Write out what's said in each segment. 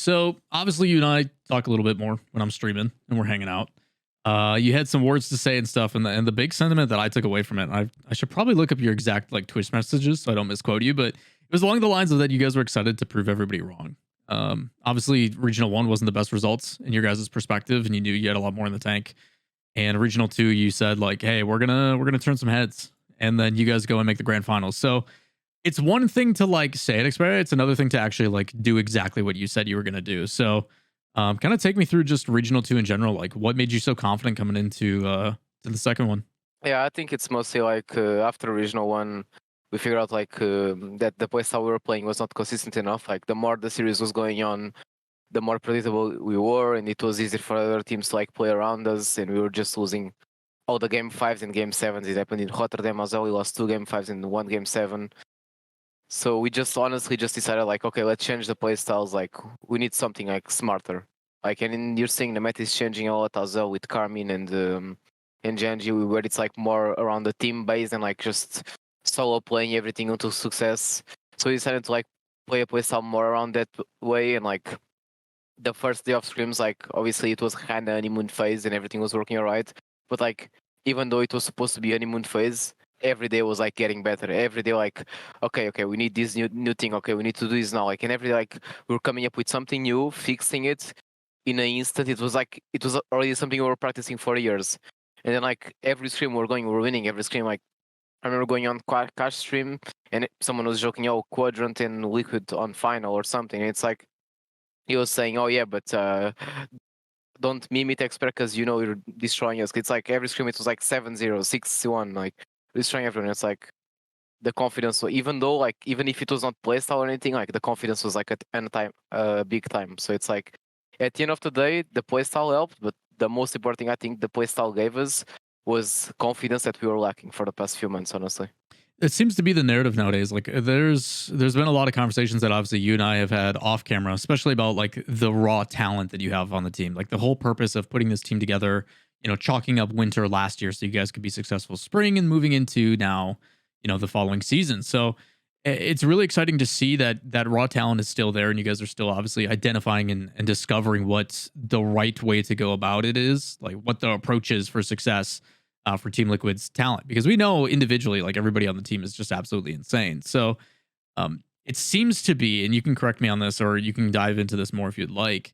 So obviously, you and I talk a little bit more when I'm streaming and we're hanging out. You had some words to say and stuff, and the big sentiment that I took away from it. I should probably look up your exact like Twitch messages so I don't misquote you, but it was along the lines of that you guys were excited to prove everybody wrong. Obviously, Regional One wasn't the best results in your guys' perspective, and you knew you had a lot more in the tank. And Regional Two, you said like, "Hey, we're gonna turn some heads," and then you guys go and make the grand finals. So it's one thing to like say it, Xpere. It's another thing to actually like do exactly what you said you were gonna do. So, kind of take me through just Regional Two in general. Like, what made you so confident coming into to the second one? Yeah, I think it's mostly like after Regional One, we figured out like that the playstyle we were playing was not consistent enough. Like the more the series was going on, the more predictable we were, and it was easier for other teams to like play around us, and we were just losing all the game fives and game sevens. It happened in Rotterdam as well. We lost 2 game 5s and 1 game 7. So we just honestly just decided like, okay, let's change the playstyles. Like we need something like smarter. Like, you're seeing the meta is changing a lot as well with Carmine and Genji, where it's like more around the team base and like just solo playing everything until success. So we decided to like play a playstyle more around that way. And like the first day of scrims, like obviously it was kind of honeymoon phase and everything was working alright. But like even though it was supposed to be honeymoon phase, every day was like getting better. Every day like, okay, we need this new thing. Okay, we need to do this now. Like, and every day like we were coming up with something new, fixing it in an instant. It was like it was already something we were practicing for years. And then like every stream we're winning every stream. Like I remember going on Cash stream and someone was joking, "Oh, Quadrant and Liquid on final or something." And it's like he was saying, "Oh yeah, but don't meme it, Xpere, because you know you're destroying us." It's like every scrim it was like 7-0, 6-1, like destroying everyone. It's like the confidence. So even though like even if it was not playstyle or anything, like the confidence was like at any time, big time. So it's like at the end of the day, the playstyle helped, but the most important thing I think the playstyle gave us was confidence that we were lacking for the past few months, honestly. It seems to be the narrative nowadays. Like, there's been a lot of conversations that obviously you and I have had off camera, especially about like the raw talent that you have on the team. Like the whole purpose of putting this team together, chalking up winter last year so you guys could be successful spring and moving into now, the following season. So it's really exciting to see that that raw talent is still there and you guys are still obviously identifying and discovering what the right way to go about it is, like what the approach is for success for Team Liquid's talent, because we know individually, like everybody on the team is just absolutely insane. So it seems to be, and you can correct me on this, or you can dive into this more if you'd like,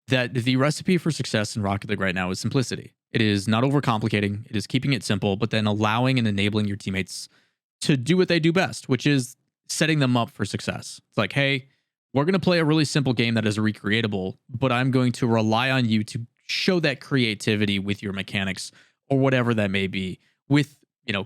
that the recipe for success in Rocket League right now is simplicity. It is not overcomplicating. It is keeping it simple, but then allowing and enabling your teammates to do what they do best, which is setting them up for success. It's like, hey, we're going to play a really simple game that is recreatable, but I'm going to rely on you to show that creativity with your mechanics or whatever that may be, with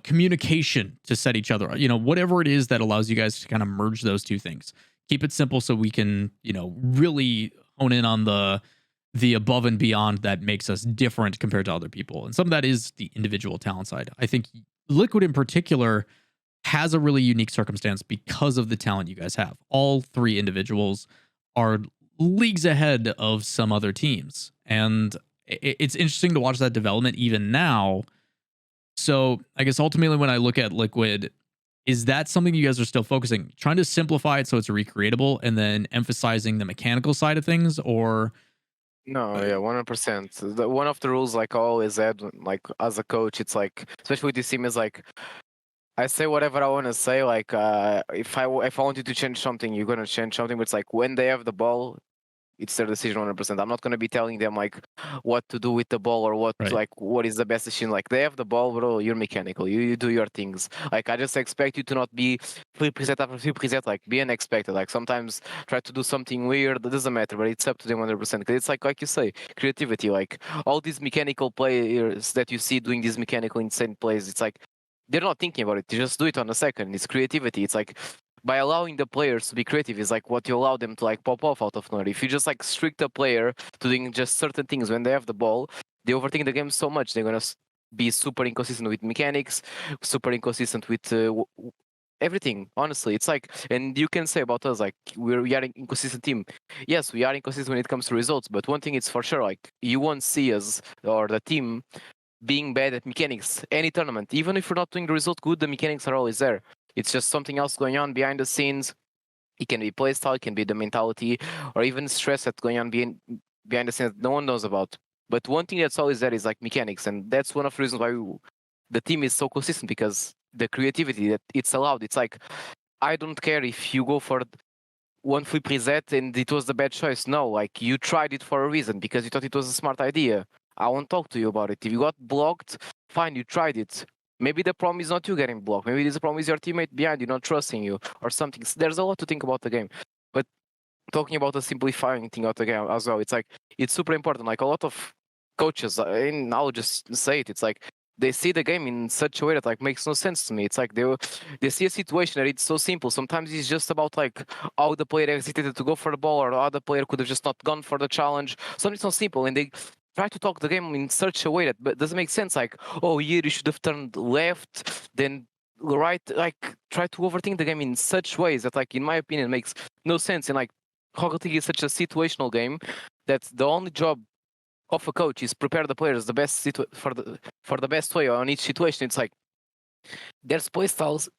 communication to set each other, whatever it is that allows you guys to kind of merge those two things. Keep it simple so we can really hone in on the above and beyond that makes us different compared to other people, and some of that is the individual talent side. I think Liquid in particular has a really unique circumstance because of the talent you guys have. All three individuals are leagues ahead of some other teams, and it's interesting to watch that development even now. So I guess ultimately when I look at Liquid, is that something you guys are still focusing, trying to simplify it so it's recreatable and then emphasizing the mechanical side of things, or No, yeah, 100%. One of the rules, like I always had, like as a coach, it's like, especially with this team, is like I say whatever I want to say. Like, if I want you to change something, you're gonna change something. But it's like when they have the ball, it's their decision 100%. I'm not gonna be telling them like what to do with the ball or right? what is the best decision. Like they have the ball, bro. You're mechanical. You do your things. Like I just expect you to not be flip preset after flip preset. Like be unexpected. Like sometimes try to do something weird. It doesn't matter, but it's up to them 100%. Because it's like you say, creativity. Like all these mechanical players that you see doing these mechanical insane plays. It's like they're not thinking about it. They just do it on a second. It's creativity. It's like by allowing the players to be creative is like what you allow them to like pop off out of nowhere. If you just like strict a player to doing just certain things when they have the ball, they overthink the game so much they're gonna be super inconsistent with mechanics, super inconsistent with everything. Honestly, it's like, and you can say about us like we are an inconsistent team. Yes, we are inconsistent when it comes to results, but one thing is for sure, like you won't see us or the team being bad at mechanics any tournament. Even if we're not doing the result good, the mechanics are always there. It's just something else going on behind the scenes. It can be playstyle, it can be the mentality, or even stress that's going on behind the scenes that no one knows about. But one thing that's always there is like mechanics, and that's one of the reasons why the team is so consistent, because the creativity that it's allowed. It's like, I don't care if you go for one flip reset and it was the bad choice. No, like, you tried it for a reason because you thought it was a smart idea. I won't talk to you about it. If you got blocked, fine, you tried it. Maybe the problem is not you getting blocked. Maybe the problem is your teammate behind you not trusting you or something. There's a lot to think about the game. But talking about the simplifying thing of the game as well, it's like, it's super important. Like, a lot of coaches, and I'll just say it, it's like they see the game in such a way that like makes no sense to me. It's like they see a situation that it's so simple. Sometimes it's just about like how the player hesitated to go for the ball, or the other player could have just not gone for the challenge. Something so simple, and they try to talk the game in such a way that but doesn't make sense. Like, oh, here you should have turned left, then right. Like, try to overthink the game in such ways that, like, in my opinion, makes no sense. And like, Rocket League is such a situational game that the only job of a coach is prepare the players the best for the best way on each situation. It's like, there's play styles.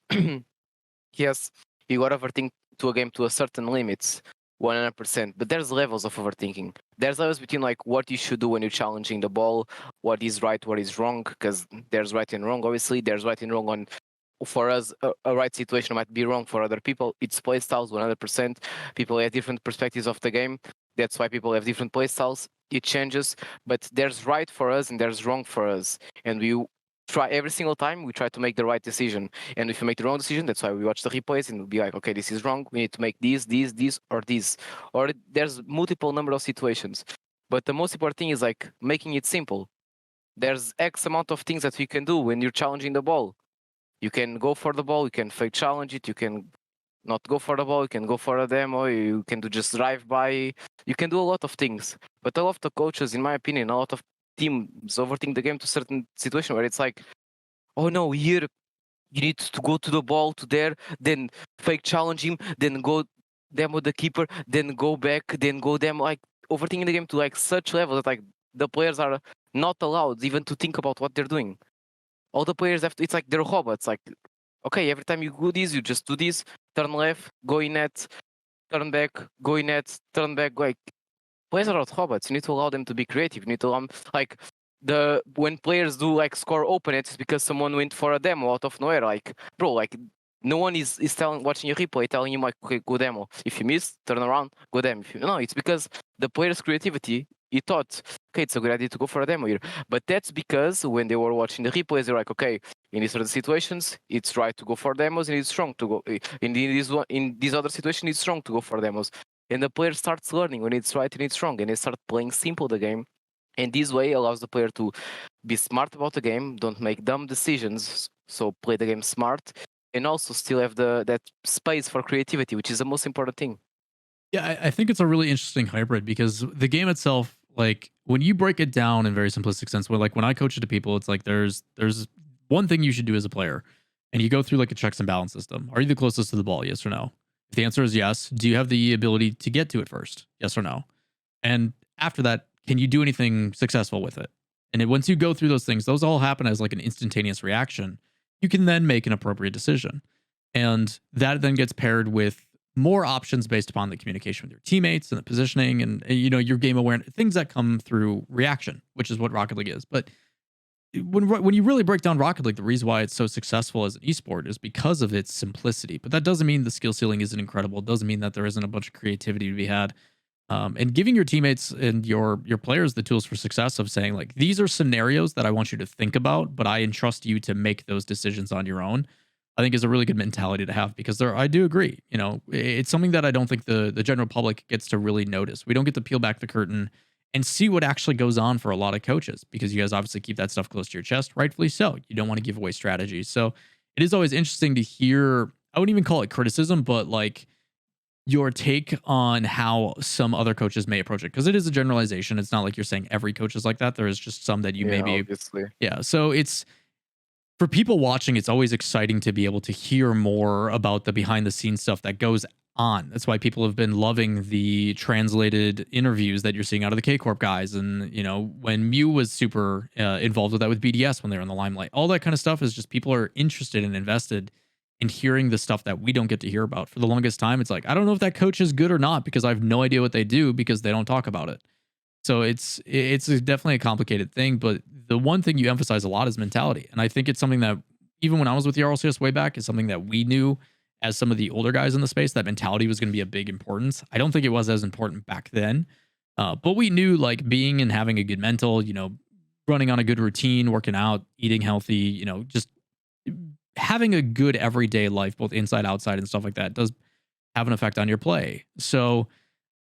Yes, you got to overthink to a game to a certain limits, 100%. But there's levels of overthinking. There's levels between like what you should do when you're challenging the ball, what is right, what is wrong, because there's right and wrong. Obviously, there's right and wrong on. For us, a right situation might be wrong. For other people, it's play styles 100%. People have different perspectives of the game. That's why people have different play styles. It changes, but there's right for us and there's wrong for us. And we try every single time, we try to make the right decision. And if you make the wrong decision, that's why we watch the replays and we'll be like, okay, this is wrong. We need to make this, or this. Or there's multiple number of situations. But the most important thing is like making it simple. There's X amount of things that we can do when you're challenging the ball. You can go for the ball, you can fake challenge it, you can not go for the ball, you can go for a demo, you can do just drive by, you can do a lot of things. But a lot of the coaches, in my opinion, a lot of teams overthink the game to a certain situation where it's like, oh no, here you need to go to the ball to there, then fake challenge him, then go demo the keeper, then go back, then go demo, like overthinking the game to like such level that like the players are not allowed even to think about what they're doing. All the players have to, it's like they're robots. Like, okay, every time you do this, you just do this, turn left, go in net, turn back, go in net, turn back. Like, players are not robots. You need to allow them to be creative. You need to allow them, like, when players do like score open, it's because someone went for a demo out of nowhere. Like, bro, like, no one is watching your replay telling you like, okay, go demo. If you miss, turn around, go demo. If you, no, it's because the player's creativity, he thought, okay, it's a good idea to go for a demo here. But that's because when they were watching the replays, they're like, okay, in these certain situations, it's right to go for demos, and it's wrong to go. In this other situation, it's wrong to go for demos. And the player starts learning when it's right and it's wrong, and they start playing simple the game. And this way allows the player to be smart about the game, don't make dumb decisions, so play the game smart, and also still have that space for creativity, which is the most important thing. Yeah, I think it's a really interesting hybrid because the game itself, like when you break it down in very simplistic sense, where like when I coach it to people, it's like there's one thing you should do as a player, and you go through like a checks and balance system. Are you the closest to the ball? Yes or no? If the answer is yes, do you have the ability to get to it first? Yes or no? And after that, can you do anything successful with it? And once you go through those things, those all happen as like an instantaneous reaction. You can then make an appropriate decision. And that then gets paired with more options based upon the communication with your teammates and the positioning and you know your game awareness, things that come through reaction, which is what Rocket League is. But when you really break down Rocket League, the reason why it's so successful as an esport is because of its simplicity. But that doesn't mean the skill ceiling isn't incredible. It doesn't mean that there isn't a bunch of creativity to be had. And giving your teammates and your players the tools for success of saying like these are scenarios that I want you to think about, but I entrust you to make those decisions on your own. I think is a really good mentality to have because I do agree. You know, it's something that I don't think the general public gets to really notice. We don't get to peel back the curtain and see what actually goes on for a lot of coaches because you guys obviously keep that stuff close to your chest, rightfully so. You don't want to give away strategies. So it is always interesting to hear. I wouldn't even call it criticism, but like your take on how some other coaches may approach it because it is a generalization. It's not like you're saying every coach is like that. There is just some that you maybe, obviously. yeah. So it's for people watching, it's always exciting to be able to hear more about the behind the scenes stuff that goes on. That's why people have been loving the translated interviews that you're seeing out of the K Corp guys. And, you know, when Mew was super involved with that with BDS when they were in the limelight, all that kind of stuff is just people are interested and invested and hearing the stuff that we don't get to hear about. For the longest time, it's like, I don't know if that coach is good or not because I have no idea what they do because they don't talk about it. So it's definitely a complicated thing, but the one thing you emphasize a lot is mentality. And I think it's something that even when I was with the RLCS way back is something that we knew as some of the older guys in the space that mentality was going to be a big importance. I don't think it was as important back then. But we knew like being and having a good mental, running on a good routine, working out, eating healthy, just having a good everyday life, both inside, outside, and stuff like that, does have an effect on your play. So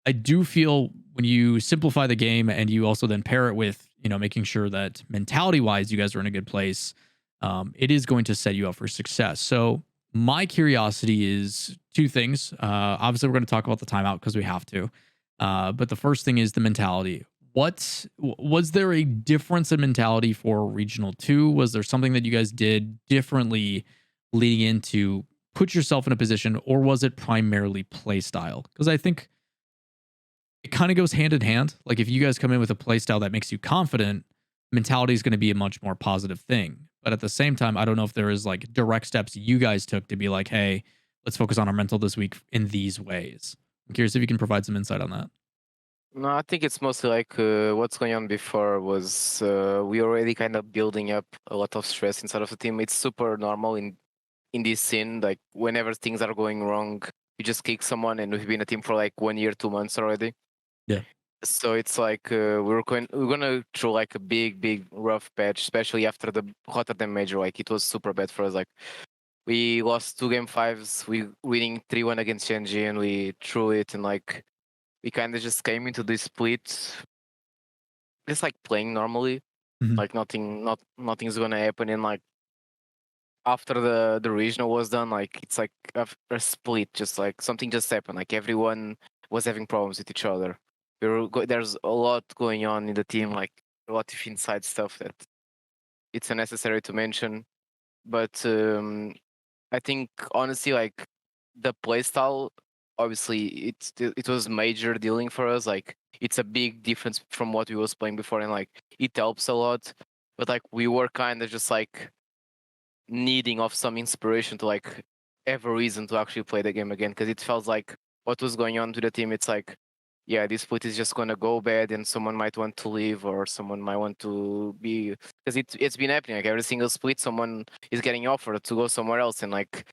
I do feel when you simplify the game and you also then pair it with, making sure that mentality wise, you guys are in a good place, it is going to set you up for success. So my curiosity is two things. Obviously, we're going to talk about the timeout because we have to. But the first thing is the mentality. What was there a difference in mentality for Regional 2? Was there something that you guys did differently leading into put yourself in a position, or was it primarily play style? Because I think it kind of goes hand in hand. Like if you guys come in with a play style that makes you confident, mentality is going to be a much more positive thing. But at the same time, I don't know if there is like direct steps you guys took to be like, hey, let's focus on our mental this week in these ways. I'm curious if you can provide some insight on that. No, I think it's mostly like what's going on before was we already kind of building up a lot of stress inside of the team. It's super normal in this scene. Like whenever things are going wrong, you just kick someone, and we've been a team for like 1 year, 2 months already. Yeah. So it's like we're gonna through like a big rough patch, especially after the Rotterdam major. Like it was super bad for us. Like we lost 2 game 5s, we winning 3-1 against Genji, and we threw it, and like we kind of just came into this split just like playing normally, Mhm. like nothing's gonna happen. And like after the regional was done, like it's like a split, just like something just happened. Like everyone was having problems with each other. There's a lot going on in the team, like a lot of inside stuff that it's unnecessary to mention. But I think honestly, like the playstyle, obviously it was major dealing for us. Like it's a big difference from what we was playing before, and like it helps a lot. But like we were kind of just like needing of some inspiration to like have a reason to actually play the game again, because it felt like what was going on to the team. It's like, yeah, this split is just gonna go bad, and someone might want to leave, or someone might want to be, because it's been happening. Like every single split, someone is getting offered to go somewhere else, and like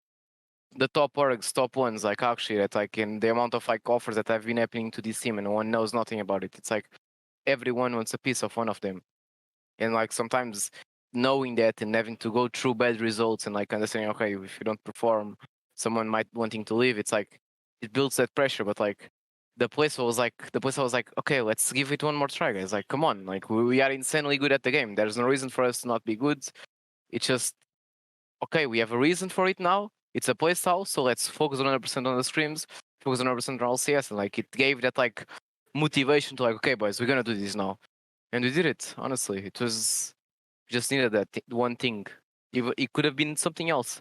the top orgs, top ones, like actually that like in the amount of like offers that have been happening to this team, and no one knows nothing about it. It's like everyone wants a piece of one of them, and like sometimes knowing that and having to go through bad results and like understanding, okay, if you don't perform, someone might wanting to leave. It's like it builds that pressure. But like the place was like, okay, let's give it one more try, guys. Like, come on, like we are insanely good at the game. There's no reason for us to not be good. It's just okay, we have a reason for it now. It's a playstyle, so let's focus 100% on the scrims, focus 100% on LCS, and like it gave that like motivation to like, okay, boys, we're gonna do this now, and we did it. Honestly, it was just needed that one thing. It could have been something else,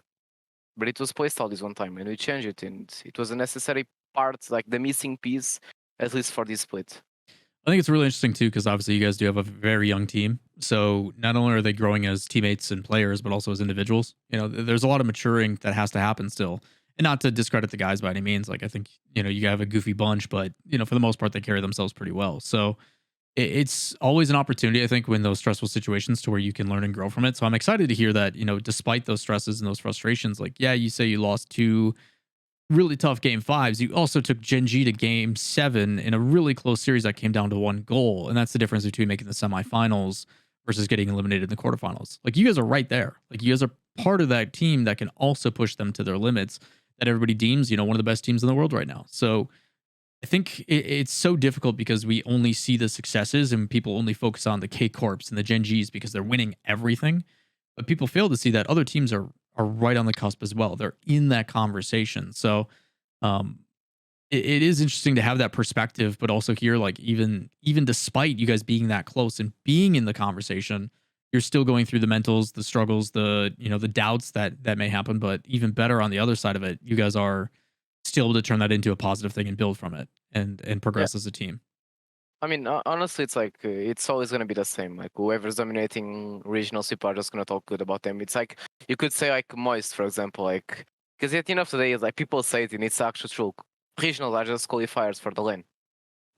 but it was playstyle this one time, and we changed it, and it was a necessary part, like the missing piece, at least for this split. I think it's really interesting too because obviously you guys do have a very young team. So not only are they growing as teammates and players, but also as individuals. There's a lot of maturing that has to happen still. And not to discredit the guys by any means. Like I think you have a goofy bunch, but for the most part they carry themselves pretty well. So it's always an opportunity, I think, when those stressful situations to where you can learn and grow from it. So I'm excited to hear that despite those stresses and those frustrations, like yeah, you say you lost two really tough game fives. You also took Genji to game seven in a really close series that came down to one goal. And that's the difference between making the semifinals versus getting eliminated in the quarterfinals. Like you guys are right there. Like you guys are part of that team that can also push them to their limits that everybody deems, one of the best teams in the world right now. So I think it's so difficult because we only see the successes and people only focus on the K Corps and the Gen Gs because they're winning everything. But people fail to see that other teams are right on the cusp as well. They're in that conversation. So um, it is interesting to have that perspective, but also here, like even despite you guys being that close and being in the conversation, you're still going through the mentals, the struggles, the doubts that may happen. But even better on the other side of it, you guys are still able to turn that into a positive thing and build from it and Yeah, progress as a team. I mean, honestly, it's like it's always gonna be the same. Like whoever's dominating regionals, people are just gonna talk good about them. It's like you could say like Moist, for example. Like Because at the end of the day, like people say it, and it's actually true. Regionals are just qualifiers for the LAN.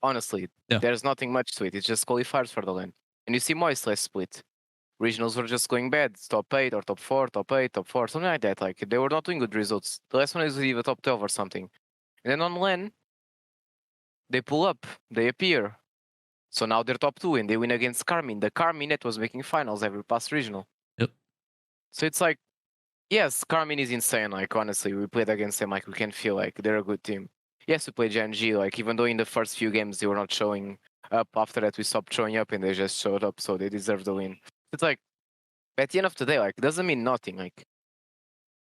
Honestly, Yeah. there's nothing much to it. It's just qualifiers for the LAN. And you see Moist last split. Regionals were just going bad. Top 8 or top 4, top 8, top 4, something like that. Like they were not doing good results. The last one is even top 12 or something. And then on LAN, they pull up, they appear. So now they're top 2 and they win against Carmine. The Carmine that was making finals every past regional. Yep. So it's like, yes, Carmine is insane. Like honestly, we played against them. Like we can feel like they're a good team. Yes, we played GNG. Like even though in the first few games they were not showing up, after that we stopped showing up and they just showed up. So they deserve the win. It's like at the end of the day, like it doesn't mean nothing. Like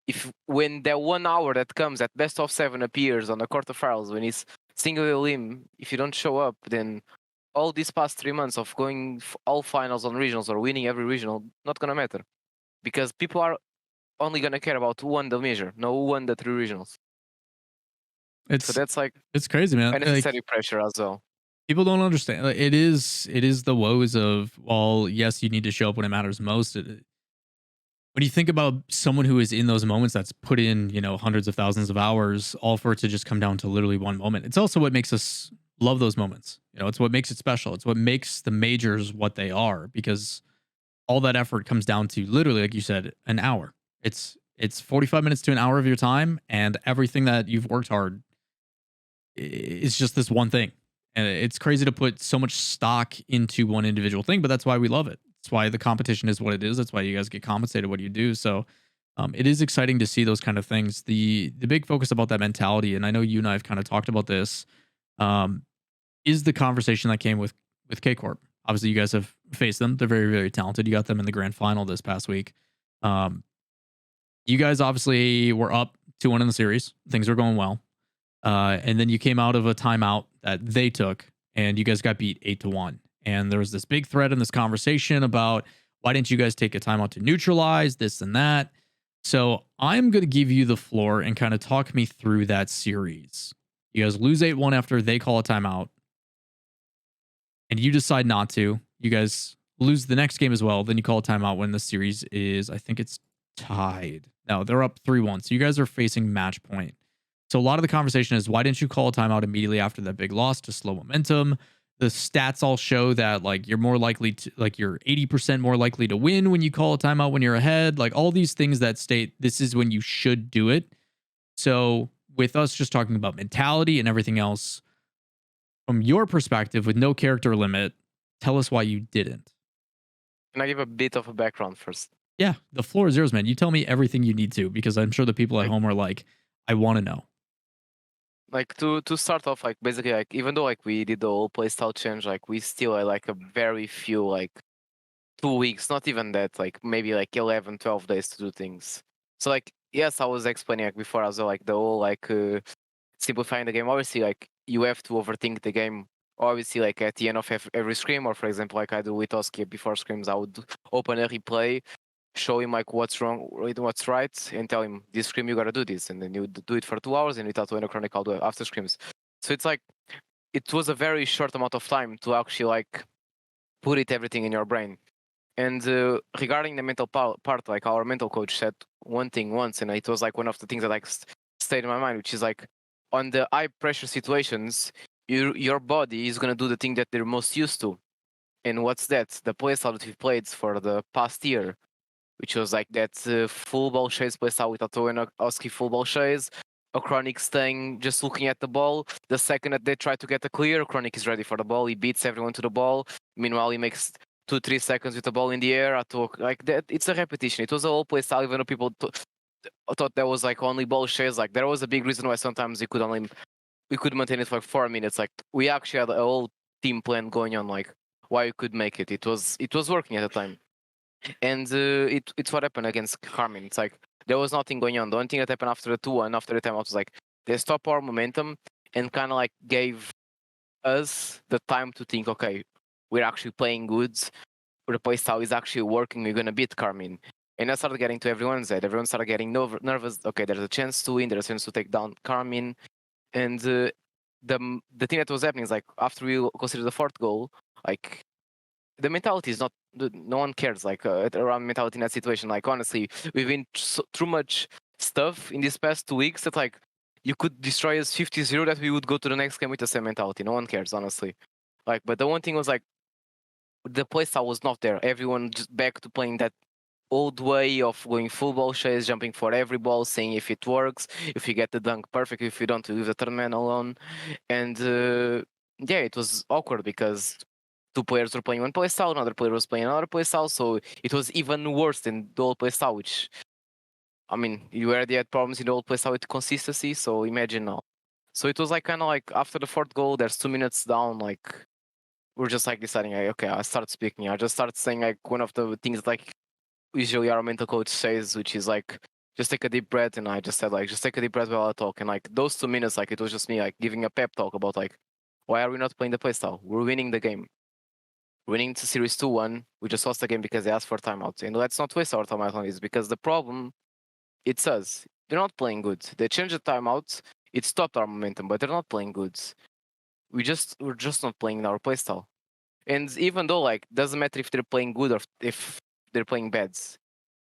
if when that 1 hour that comes at best of 7 appears on the quarterfinals when it's single elim, if you don't show up, then all these past 3 months of going all finals on regionals or winning every regional not gonna matter because people are only gonna care about who won the major, no who won the 3 regionals. So that's like it's crazy, man. unnecessary Like, pressure as well. people don't understand. Like, it is the woes of, well, yes, you need to show up when it matters most. When you think about someone who is in those moments that's put in, hundreds of thousands of hours, all for it to just come down to literally one moment. It's also what makes us love those moments. It's what makes it special. It's what makes the majors what they are, because all that effort comes down to literally, like you said, an hour. It's 45 minutes to an hour of your time, and everything that you've worked hard is just this one thing. And it's crazy to put so much stock into one individual thing, but that's why we love it. That's why the competition is what it is. That's why you guys get compensated what you do. So it is exciting to see those kind of things. The big focus about that mentality, and I know you and I have kind of talked about this, is the conversation that came with K Corp. Obviously, you guys have faced them. They're very, very talented. You got them in the grand final this past week. You guys obviously were up 2-1 in the series. Things were going well. And then you came out of a timeout that they took, and you guys got beat 8-1. And there was this big thread in this conversation about, why didn't you guys take a timeout to neutralize this and that? So I'm going to give you the floor and kind of talk me through that series. You guys lose 8-1 after they call a timeout, and you decide not to. You guys lose the next game as well. Then you call a timeout when the series is, I think it's tied. No, they're up 3-1. So you guys are facing match point. So a lot of the conversation is, why didn't you call a timeout immediately after that big loss to slow momentum? The stats all show that, like, you're more likely to, like, you're 80% more likely to win when you call a timeout when you're ahead. Like, all these things that state this is when you should do it. So with us just talking about mentality and everything else, from your perspective, with no character limit, tell us why you didn't. Can I give a bit of a background first? Yeah, the floor is yours, man. You tell me everything you need to, because I'm sure the people at home are like, I want to know. Like to start off, like basically, like even though like we did the whole playstyle change, like we still had like a very few, like 2 weeks, not even that, like maybe like 11, 12 days to do things. So like, yes, I was explaining like before as well, like the whole like simplifying the game. Obviously, like you have to overthink the game. Obviously, like at the end of every scrim, or for example, like I do with Oski before scrims, I would open a replay, show him like what's wrong, what's right, and tell him this scrim you gotta do this, and then you do it for 2 hours, and without doing a chronic, I'll do it after scrims. So it's like it was a very short amount of time to actually like put it everything in your brain. And regarding the mental part, like our mental coach said one thing once, and it was like one of the things that like stayed in my mind, which is like on the high pressure situations, your body is gonna do the thing that they're most used to. And what's that? The playstyle that we played for the past year, which was like that full ball chase playstyle with Ato and Oski full ball chase. A Chronic staying just looking at the ball. The second that they try to get a clear, Chronic is ready for the ball. He beats everyone to the ball. Meanwhile, he makes 2-3 seconds with the ball in the air. Ato, like that, it's a repetition. It was a whole playstyle, even though people thought that was like only ball chase. Like there was a big reason why sometimes we could maintain it for 4 minutes. Like we actually had a whole team plan going on, like why you could make it. It was working at the time. And it's what happened against Carmine. It's like there was nothing going on. The only thing that happened after the 2-1, after the timeout, was like they stopped our momentum and kind of like gave us the time to think, okay, we're actually playing good. The playstyle is actually working. We're gonna beat Carmine. And I started getting to everyone's head. Everyone started getting nervous. Okay, there's a chance to win. There's a chance to take down Carmine. And the thing that was happening is like after we considered the fourth goal, like the mentality is not, no one cares like around mentality in that situation. Like honestly, we've been through much stuff in these past 2 weeks that like you could destroy us 50-0, that we would go to the next game with the same mentality. No one cares, honestly. Like, but the one thing was like the playstyle was not there. Everyone just back to playing that old way of going full ball chase, jumping for every ball, seeing if it works, if you get the dunk perfect, if you don't, leave the third man alone. And yeah, it was awkward because two players were playing one playstyle, another player was playing another playstyle, so it was even worse than the old playstyle, which, I mean, you already had problems in the old playstyle with consistency, so imagine now. So it was like kind of like after the fourth goal, there's 2 minutes down, like we're just like deciding, like, okay, I start speaking. I just start saying like one of the things like usually our mental coach says, which is like, just take a deep breath. And I just said like, just take a deep breath while I talk. And like those 2 minutes, like it was just me like giving a pep talk about like, why are we not playing the playstyle? We're winning the game. Winning the series 2-1. We just lost the game because they asked for timeouts. And let's not waste our timeout on this, because the problem, it's us. They're not playing good. They changed the timeouts. It stopped our momentum, but they're not playing good. We're just not playing our playstyle. And even though like doesn't matter if they're playing good or if they're playing bad,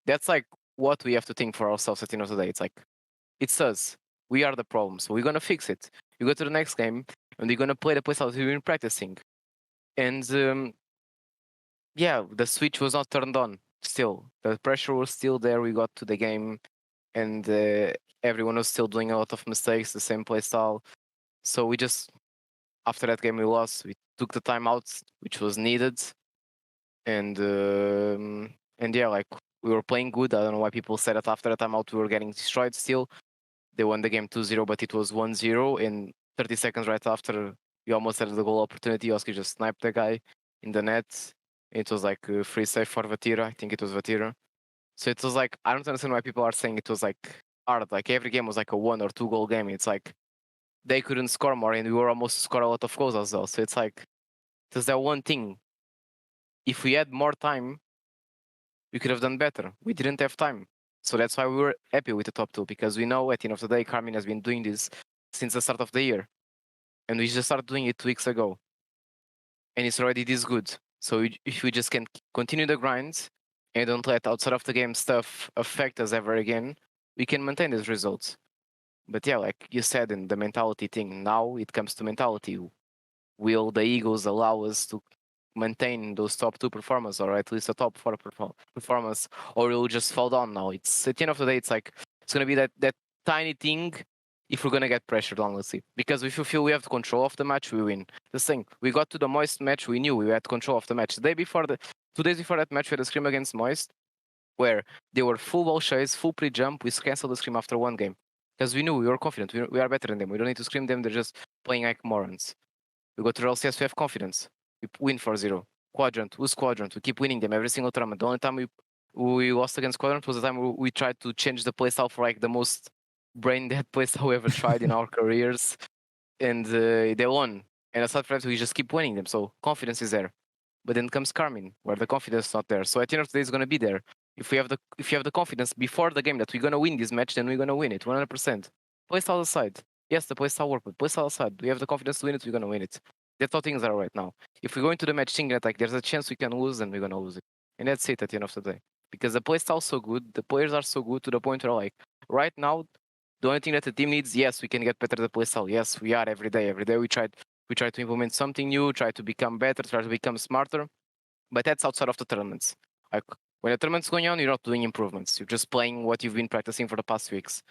that's like what we have to think for ourselves at the end of the day. It's like, it's us. We are the problem, so we're gonna fix it. You go to the next game and you're gonna play the playstyle we've been practicing. And yeah, the switch was not turned on. Still, the pressure was still there. We got to the game, and everyone was still doing a lot of mistakes, the same playstyle. So we just, after that game we lost, we took the timeout, which was needed, and yeah, like we were playing good. I don't know why people said that after the timeout we were getting destroyed. Still, they won the game 2-0, but it was 1-0 in 30 seconds right after we almost had the goal opportunity. Oski just sniped the guy in the net. It was like a free save for Vatira. I think it was Vatira. So it was like, I don't understand why people are saying it was like hard. Like every game was like a 1 or 2 goal game. It's like they couldn't score more, and we were almost to score a lot of goals as well. So it's like, there's that one thing. If we had more time, we could have done better. We didn't have time. So that's why we were happy with the top 2, because we know at the end of the day, Carmine has been doing this since the start of the year. And we just started doing it 2 weeks ago. And it's already this good. So if we just can continue the grind and don't let outside of the game stuff affect us ever again, we can maintain these results. But yeah, like you said, in the mentality thing, now it comes to mentality. Will the Eagles allow us to maintain those top 2 performers, or at least a top 4 performance, or will just fall down now? It's at the end of the day, it's like, it's gonna be that tiny thing if we're gonna get pressured, honestly. Because if you feel we have the control of the match, we win. The thing, we got to the Moist match, we knew we had control of the match. 2 days before that match, we had a scrim against Moist, where they were full ball chase, full pre-jump. We canceled the scrim after 1 game. Because we knew we were confident. We are better than them. We don't need to scream them. They're just playing like morons. We go to RLCS, we have confidence. We win 4-0. Quadrant, who's Quadrant? We keep winning them every single tournament. The only time we lost against Quadrant was the time we tried to change the playstyle for like the most brain dead playstyle we ever tried in our careers. And they won. And aside from that, we just keep winning them. So confidence is there. But then comes Carmine, where the confidence is not there. So at the end of the day, it's gonna be there. If you have the confidence before the game that we're gonna win this match, then we're gonna win it 100%. Playstyle aside, yes, the playstyle work, but playstyle aside, we have the confidence to win it. We're gonna win it. That's how things are right now. If we go into the match thinking that like there's a chance we can lose, then we're gonna lose it, and that's it at the end of the day. Because the playstyle is so good, the players are so good to the point where like right now, the only thing that the team needs, yes, we can get better at the playstyle. Yes, we are every day. Every day we try to implement something new, try to become better, try to become smarter. But that's outside of the tournaments. Like when the tournament's going on, you're not doing improvements. You're just playing what you've been practicing for the past weeks.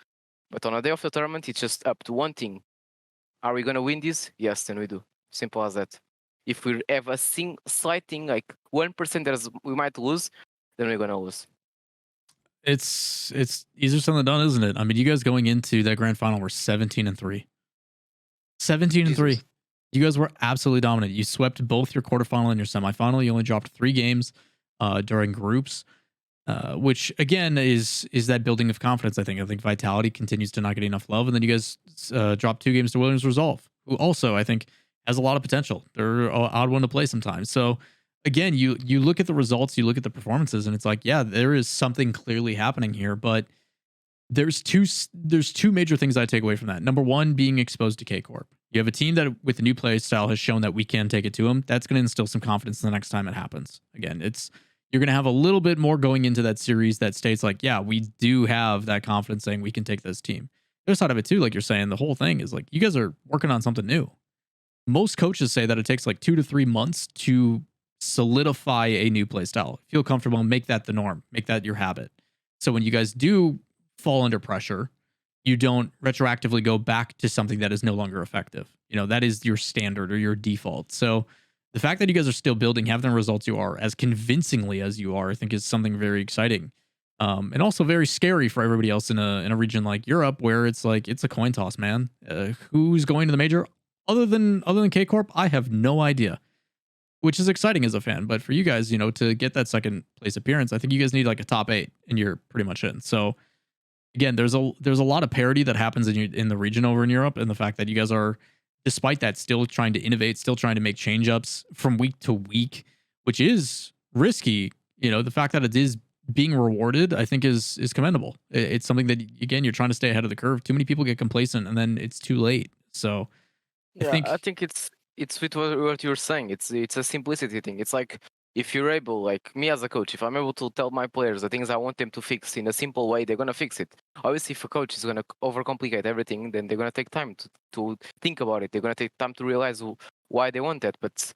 But on a day of the tournament, it's just up to one thing. Are we gonna win this? Yes, then we do. Simple as that. If we have a slight thing, like 1% that we might lose, then we're gonna lose. It's easier said than done, isn't it? I mean, you guys going into that grand final were 17-3. 17-3. You guys were absolutely dominant. You swept both your quarterfinal and your semifinal. You only dropped 3 games during groups, which again is that building of confidence. I think Vitality continues to not get enough love, and then you guys dropped 2 games to Williams Resolve, who also I think has a lot of potential. They're an odd one to play sometimes. So again, you look at the results, you look at the performances, and it's like, yeah, there is something clearly happening here, but there's two major things I take away from that. Number one, being exposed to K Corp. You have a team that with the new play style has shown that we can take it to them. That's going to instill some confidence the next time it happens. Again, you're going to have a little bit more going into that series that states like, yeah, we do have that confidence saying we can take this team. The other side of it too, like you're saying, the whole thing is like you guys are working on something new. Most coaches say that it takes like 2 to 3 months to solidify a new play style. Feel comfortable, make that the norm, make that your habit. So when you guys do fall under pressure, you don't retroactively go back to something that is no longer effective. You know, that is your standard or your default. So the fact that you guys are still building, have the results you are as convincingly as you are, I think is something very exciting. And also very scary for everybody else in a region like Europe, where it's like it's a coin toss, man. Who's going to the major? Other than K Corp, I have no idea. Which is exciting as a fan, but for you guys, you know, to get that second place appearance, I think you guys need like a top 8, and you're pretty much in. So again, there's a lot of parity that happens in the region over in Europe, and the fact that you guys are, despite that, still trying to innovate, still trying to make change ups from week to week, which is risky. You know, the fact that it is being rewarded, I think, is commendable. It's something that again you're trying to stay ahead of the curve. Too many people get complacent, and then it's too late. So I Yeah, I think, think it's with what you're saying. It's a simplicity thing. It's like if you're able, like me as a coach, if I'm able to tell my players the things I want them to fix in a simple way, they're gonna fix it. Obviously, if a coach is gonna overcomplicate everything, then they're gonna take time to think about it. They're gonna take time to realize why they want that. But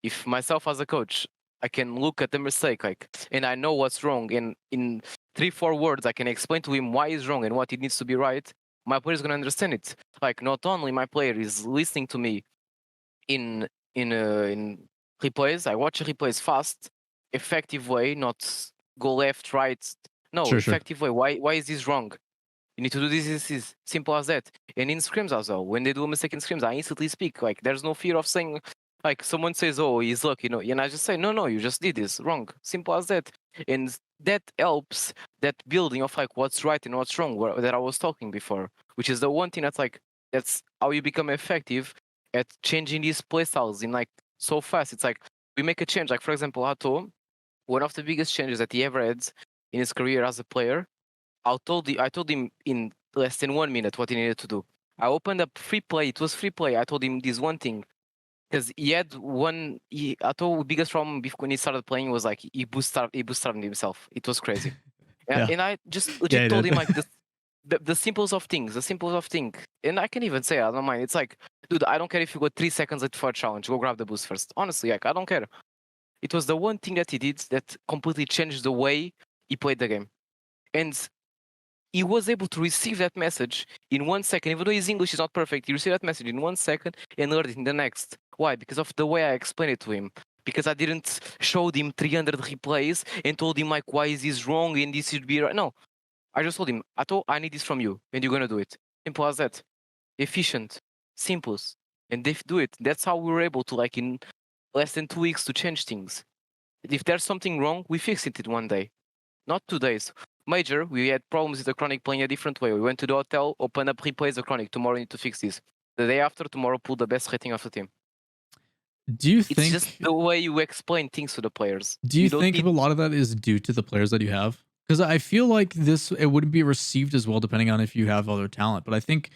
if myself as a coach, I can look at the mistake, like, and I know what's wrong, and in 3 4 words, I can explain to him why he's wrong and what it needs to be right. My player is gonna understand it. Like, not only my player is listening to me in in replays. I watch replays fast, effective way, not go left, right. No, sure. effective way. Why is this wrong? You need to do this. Simple as that. And in scrims as well, when they do a mistake in scrims, I instantly speak. Like there's no fear of saying, like someone says, "Oh, he's lucky," and I just say, "No, you just did this wrong." Simple as that. And that helps that building of like what's right and what's wrong that I was talking before, which is the one thing that's like that's how you become effective at changing these playstyles in like so fast. It's like we make a change. Like for example, Hato, one of the biggest changes that he ever had in his career as a player. I told him in less than 1 minute what he needed to do. I opened up free play. It was free play. I told him this one thing because he had one. I told the biggest problem when he started playing was like he bootstrapped himself. It was crazy, Yeah, and I just yeah, legit he told did. him like the simplest of things, the simplest of things. And I can even say I don't mind. It's like, dude, I don't care if you go 3 seconds late for a challenge. Go grab the boost first. Honestly, like I don't care. It was the one thing that he did that completely changed the way he played the game. And he was able to receive that message in 1 second, even though his English is not perfect. He received that message in 1 second and learned it in the next. Why? Because of the way I explained it to him. Because I didn't show him 300 replays and told him like why is this wrong and this should be right. No, I just told him, I need this from you, and you're gonna do it. Simple as that. Efficient, simple, and they do it. That's how we were able to, like, in less than 2 weeks, to change things. If there's something wrong, we fix it in one day, not 2 days. Major, we had problems with the chronic playing a different way. We went to the hotel, opened up replays the chronic. Tomorrow, we need to fix this. The day after, tomorrow, pull the best rating of the team. Do you It's just think the way you explain things to the players. Do You you don't think need. a lot of that is due to the players that you have? Because I feel like this it wouldn't be received as well depending on if you have other talent. But I think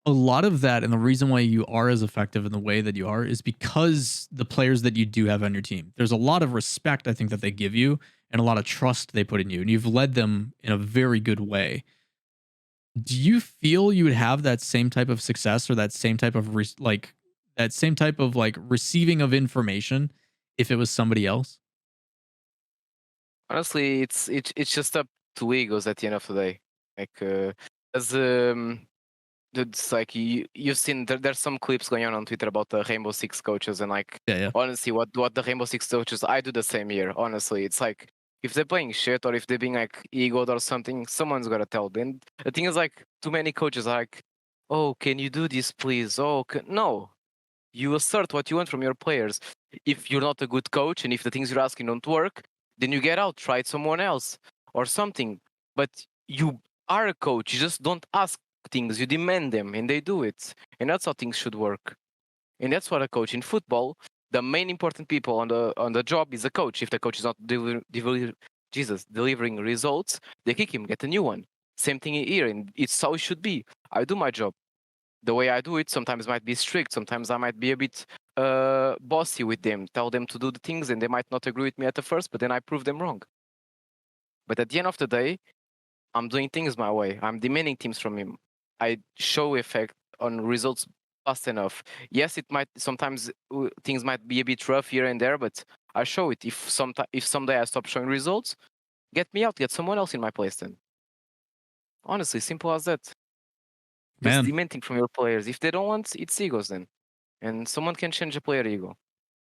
a lot of that and the reason why you are as effective in the way that you are is because the players that you do have on your team. There's a lot of respect I think that they give you and a lot of trust they put in you, and you've led them in a very good way. Do you feel you would have that same type of success or that same type of that same type of like receiving of information if it was somebody else? Honestly, it's just up to egos at the end of the day. Like, as it's like you've seen there's some clips going on Twitter about the Rainbow Six coaches, and like Yeah, yeah. honestly, what the Rainbow Six coaches, I do the same here. Honestly, it's like if they're playing shit or if they're being like egoed or something, someone's gotta tell them. And the thing is, like, too many coaches are like, "Oh, can you do this, please?" Oh, no. You assert what you want from your players. If you're not a good coach and if the things you're asking don't work, then you get out, try someone else or something. But you are a coach. You just don't ask things, you demand them, and they do it. And that's how things should work. And that's what a coach in football, the main important people on the job is a coach. If the coach is not delivering results, they kick him, get a new one. Same thing here, and it's how it should be. I do my job. the way I do it sometimes might be strict. Sometimes I might be a bit bossy with them, tell them to do the things, and they might not agree with me at the first, but then I prove them wrong. But at the end of the day, I'm doing things my way. I'm demanding things from him. I show effect on results fast enough. Yes, it might sometimes things might be a bit rough here and there, but I show it. If someday I stop showing results, get me out, get someone else in my place then. Honestly, simple as that. Just Man, demanding from your players. If they don't want, it's egos then. And someone can change a player ego.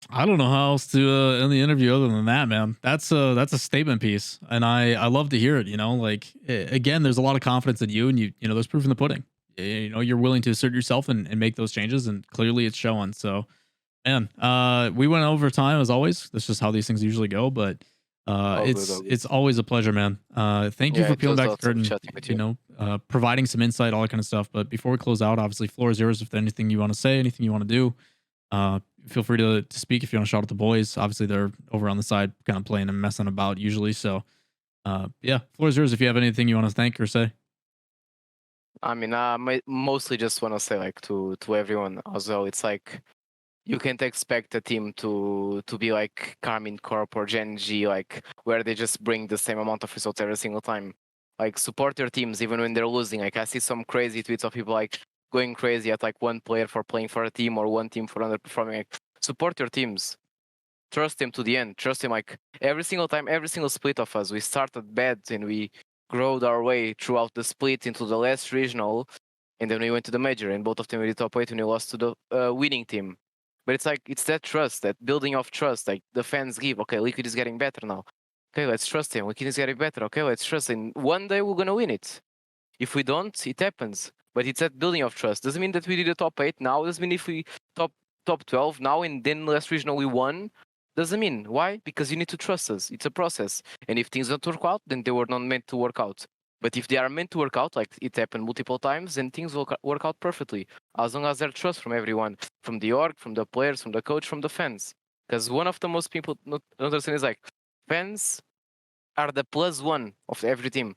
I don't know how else to end the interview other than that, man. That's a statement piece, and I love to hear it. You know, like again, there's a lot of confidence in you, and you know, there's proof in the pudding. You know, you're willing to assert yourself and make those changes, and clearly it's showing. So, man, we went over time as always. That's just how these things usually go, but All good, all good. it's always a pleasure, man. Thank you Yeah, for it peeling was back the awesome curtain. chatting with You you. know, providing some insight, all that kind of stuff. But before we close out, obviously, floor is yours. If there's anything you want to say, anything you want to do, feel free to speak if you want to shout out the boys. Obviously, they're over on the side, kind of playing and messing about usually. So, yeah, floor is yours if you have anything you want to thank or say. I mean, mostly just want to say like to everyone as well. It's like you can't expect a team to be like Carmine Corp or Gen G, like where they just bring the same amount of results every single time. Like support your teams even when they're losing. Like I see some crazy tweets of people like going crazy at like one player for playing for a team or one team for underperforming. Like, support your teams. Trust them to the end. Trust them like every single time, every single split of us. We started bad and we growed our way throughout the split into the last regional, and then we went to the major, and both of them were the top 8 and we lost to the winning team. But it's like it's that trust, that building of trust. Like the fans give. Okay, Liquid is getting better now. Okay, let's trust him. Liquid is getting better. Okay, let's trust him. One day we're gonna win it. If we don't, it happens. But it's that building of trust. Doesn't mean that we did the top 8 now. Doesn't mean if we top 12 now and then last regional we won. Doesn't mean. Why? Because you need to trust us. It's a process. And if things don't work out, then they were not meant to work out. But if they are meant to work out, like it happened multiple times, then things will work out perfectly. As long as there's trust from everyone, from the org, from the players, from the coach, from the fans. Because one of the most people not understand is like fans are the +1 of every team.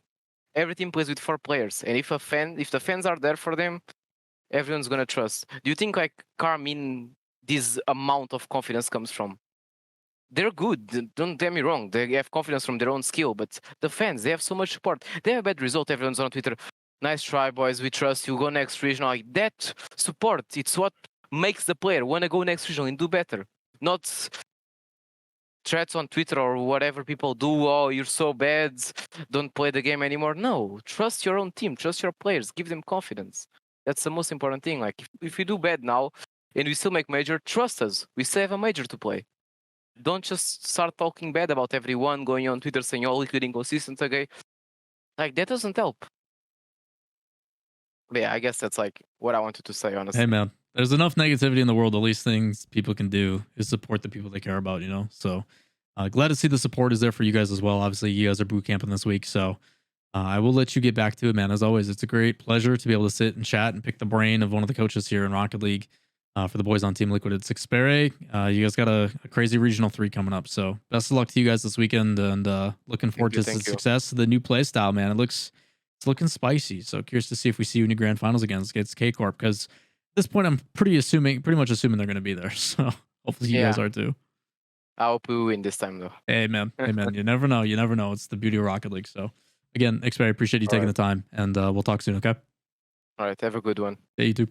Every team plays with 4 players. And if the fans are there for them, everyone's gonna trust. Do you think like Carmine this amount of confidence comes from? They're good. Don't get me wrong. They have confidence from their own skill, but the fans, they have so much support. They have a bad result. Everyone's on Twitter. Nice try, boys. We trust you. Go next regional. Like that support. It's what makes the player want to go next regional and do better. Not threats on Twitter or whatever people do. Oh, you're so bad. Don't play the game anymore. No. Trust your own team. Trust your players. Give them confidence. That's the most important thing. Like if we do bad now and we still make major, trust us. We still have a major to play. Don't just start talking bad about everyone, going on Twitter saying, oh, Liquid inconsistent again. Like, that doesn't help. But yeah, I guess that's like what I wanted to say, honestly. Hey, man, there's enough negativity in the world. The least things people can do is support the people they care about, you know? So glad to see the support is there for you guys as well. Obviously, you guys are boot camping this week. So I will let you get back to it, man. As always, it's a great pleasure to be able to sit and chat and pick the brain of one of the coaches here in Rocket League. For the boys on Team Liquid, it's Xpere. You guys got a crazy regional 3 coming up. So best of luck to you guys this weekend, and looking forward to the success of the new play style, man. It's looking spicy. So curious to see if we see you in the grand finals against K Corp, because at this point I'm pretty much assuming they're going to be there. So hopefully you guys are too. I hope we win this time though. Hey man, you never know. You never know. It's the beauty of Rocket League. So again, Xpere, appreciate you taking the time, and we'll talk soon. Okay. All right. Have a good one. Yeah, you too.